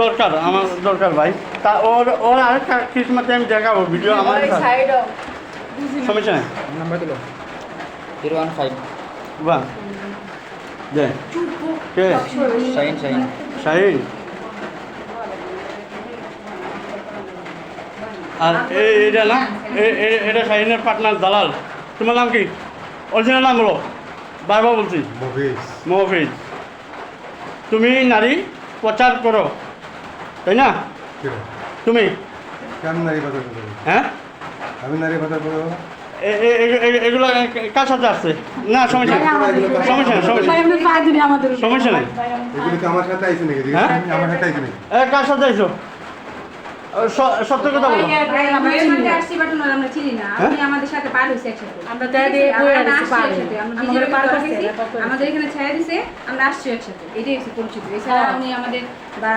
দরকার আমার দরকার ভাই তা ওর আরেকটা কিসমতে আমি দেখাবো ভিডিও আমার সমস্যা নেই নাম্বার দিলো 015 বাহ দে কে শাহিন শাহিন আর এটা না এটা শাহিনের পার্টনার দালাল তোমার নাম কি অরিজিনাল নাম বলো বারবার বলছি মহফিজ তুমি নারী প্রচার করো তাই না তুমি কেন নারী কথা বলবো? হ্যাঁ আমি নারী কথা বলবো না? এগুলো কার সাথে আসছে না সমস্যা নেই সমস্যা নেই সমস্যা নেই এগুলো কি আমার সাথে আইছে নাকি? হ্যাঁ? আমার সাথে আইছে নাকি? কার সাথে আইছো সত্য কথা বলো আমাদের সাথে পার হয়েছে একসাথে আমাদের এখানে ছেড়ে দিছে আমরা আসছি একসাথে এটাই হচ্ছে পরিচিত এছাড়া উনি আমাদের বা